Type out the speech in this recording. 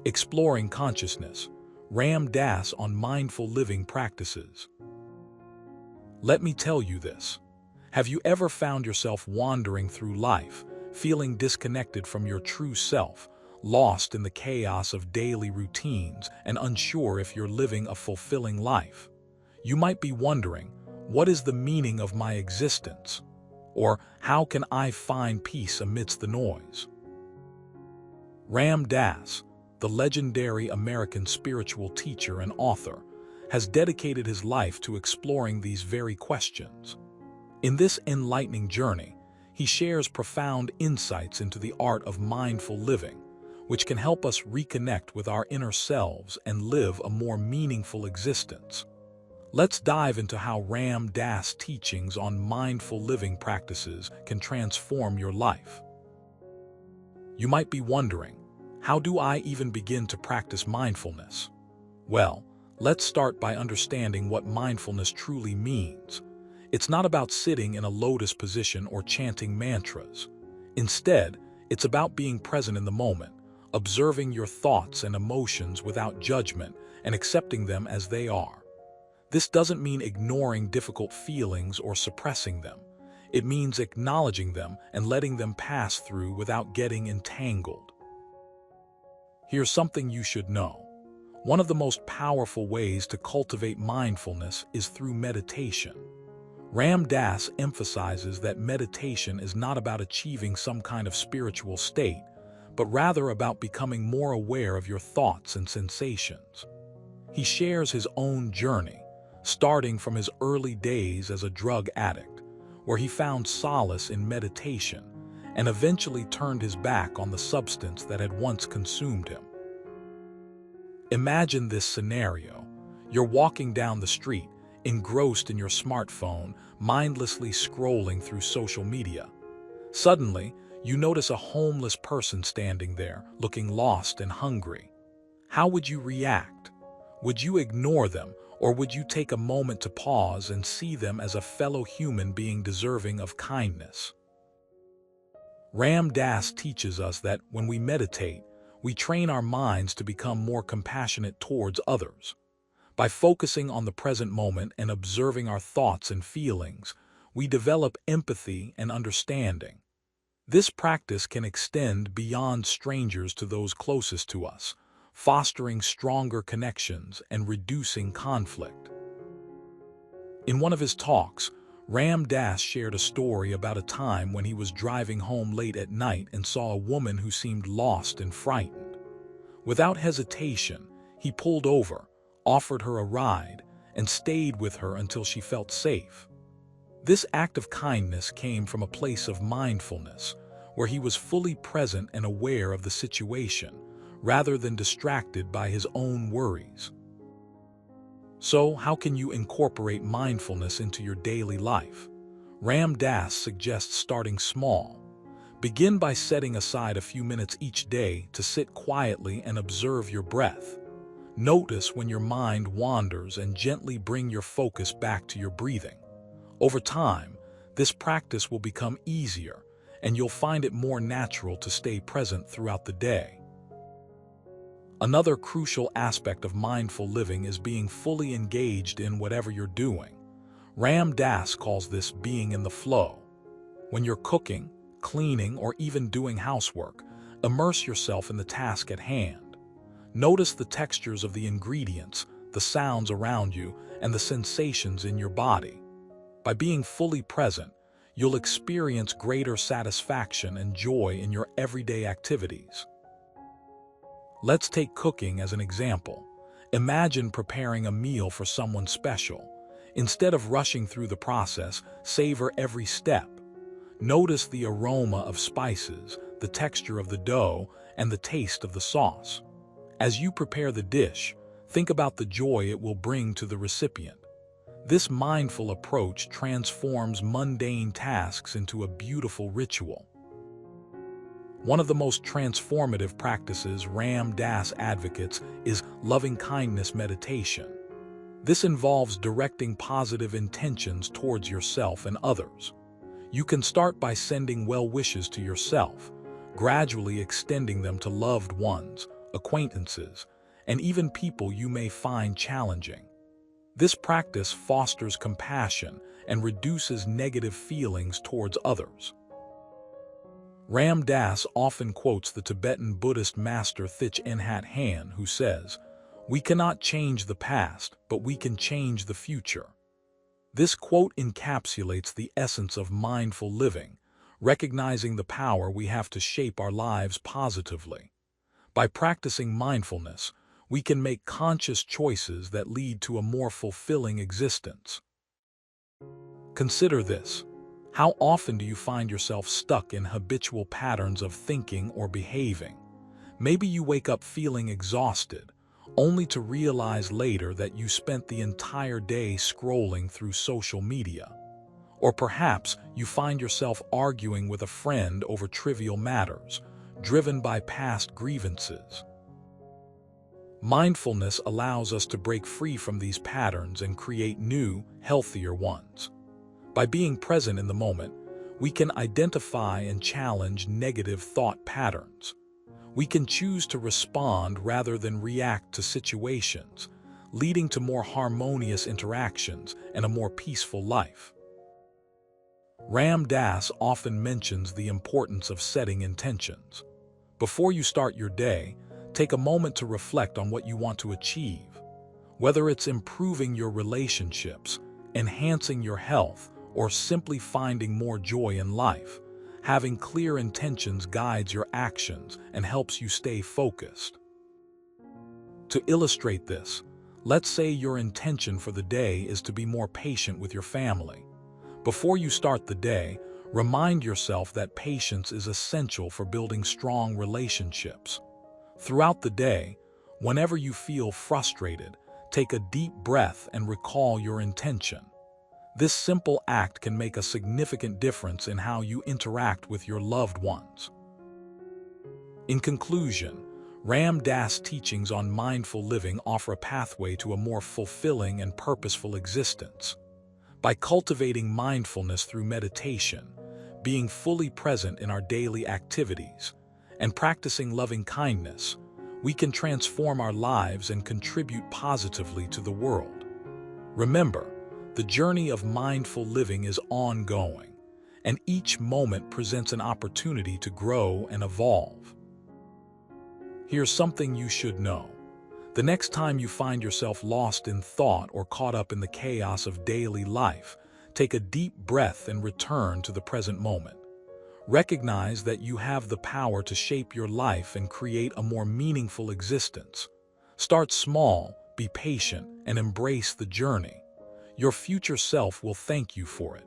Exploring Consciousness, Ram Dass on Mindful Living Practices. Let me tell you this. Have you ever found yourself wandering through life, feeling disconnected from your true self, lost in the chaos of daily routines and unsure if you're living a fulfilling life? You might be wondering, what is the meaning of my existence? Or how can I find peace amidst the noise? Ram Dass, the legendary American spiritual teacher and author, has dedicated his life to exploring these very questions. In this enlightening journey, he shares profound insights into the art of mindful living, which can help us reconnect with our inner selves and live a more meaningful existence. Let's dive into how Ram Dass' teachings on mindful living practices can transform your life. You might be wondering, how do I even begin to practice mindfulness? Well, let's start by understanding what mindfulness truly means. It's not about sitting in a lotus position or chanting mantras. Instead, it's about being present in the moment, observing your thoughts and emotions without judgment and accepting them as they are. This doesn't mean ignoring difficult feelings or suppressing them. It means acknowledging them and letting them pass through without getting entangled. Here's something you should know. One of the most powerful ways to cultivate mindfulness is through meditation. Ram Dass emphasizes that meditation is not about achieving some kind of spiritual state, but rather about becoming more aware of your thoughts and sensations. He shares his own journey, starting from his early days as a drug addict, where he found solace in meditation and eventually turned his back on the substance that had once consumed him. Imagine this scenario. You're walking down the street, engrossed in your smartphone, mindlessly scrolling through social media. Suddenly, you notice a homeless person standing there, looking lost and hungry. How would you react? Would you ignore them, or would you take a moment to pause and see them as a fellow human being deserving of kindness? Ram Dass teaches us that when we meditate, we train our minds to become more compassionate towards others. By focusing on the present moment and observing our thoughts and feelings, we develop empathy and understanding. This practice can extend beyond strangers to those closest to us, fostering stronger connections and reducing conflict. In one of his talks, Ram Dass shared a story about a time when he was driving home late at night and saw a woman who seemed lost and frightened. Without hesitation, he pulled over, offered her a ride, and stayed with her until she felt safe. This act of kindness came from a place of mindfulness, where he was fully present and aware of the situation, rather than distracted by his own worries. So, how can you incorporate mindfulness into your daily life? Ram Dass suggests starting small. Begin by setting aside a few minutes each day to sit quietly and observe your breath. Notice when your mind wanders and gently bring your focus back to your breathing. Over time, this practice will become easier, and you'll find it more natural to stay present throughout the day. Another crucial aspect of mindful living is being fully engaged in whatever you're doing. Ram Dass calls this being in the flow. When you're cooking, cleaning, or even doing housework, immerse yourself in the task at hand. Notice the textures of the ingredients, the sounds around you, and the sensations in your body. By being fully present, you'll experience greater satisfaction and joy in your everyday activities. Let's take cooking as an example. Imagine preparing a meal for someone special. Instead of rushing through the process, savor every step. Notice the aroma of spices, the texture of the dough, and the taste of the sauce. As you prepare the dish, think about the joy it will bring to the recipient. This mindful approach transforms mundane tasks into a beautiful ritual. One of the most transformative practices Ram Dass advocates is loving-kindness meditation. This involves directing positive intentions towards yourself and others. You can start by sending well wishes to yourself, gradually extending them to loved ones, acquaintances, and even people you may find challenging. This practice fosters compassion and reduces negative feelings towards others. Ram Dass often quotes the Tibetan Buddhist master Thich Nhat Hanh, who says, "We cannot change the past, but we can change the future." This quote encapsulates the essence of mindful living, recognizing the power we have to shape our lives positively. By practicing mindfulness, we can make conscious choices that lead to a more fulfilling existence. Consider this. How often do you find yourself stuck in habitual patterns of thinking or behaving? Maybe you wake up feeling exhausted, only to realize later that you spent the entire day scrolling through social media. Or perhaps you find yourself arguing with a friend over trivial matters, driven by past grievances. Mindfulness allows us to break free from these patterns and create new, healthier ones. By being present in the moment, we can identify and challenge negative thought patterns. We can choose to respond rather than react to situations, leading to more harmonious interactions and a more peaceful life. Ram Dass often mentions the importance of setting intentions. Before you start your day, take a moment to reflect on what you want to achieve. Whether it's improving your relationships, enhancing your health, or simply finding more joy in life, having clear intentions guides your actions and helps you stay focused. To illustrate this, let's say your intention for the day is to be more patient with your family. Before you start the day, remind yourself that patience is essential for building strong relationships. Throughout the day, whenever you feel frustrated, take a deep breath and recall your intention. This simple act can make a significant difference in how you interact with your loved ones. In conclusion, Ram Dass' teachings on mindful living offer a pathway to a more fulfilling and purposeful existence. By cultivating mindfulness through meditation, being fully present in our daily activities, and practicing loving kindness, we can transform our lives and contribute positively to the world. Remember, the journey of mindful living is ongoing, and each moment presents an opportunity to grow and evolve. Here's something you should know. The next time you find yourself lost in thought or caught up in the chaos of daily life, take a deep breath and return to the present moment. Recognize that you have the power to shape your life and create a more meaningful existence. Start small, be patient, and embrace the journey. Your future self will thank you for it.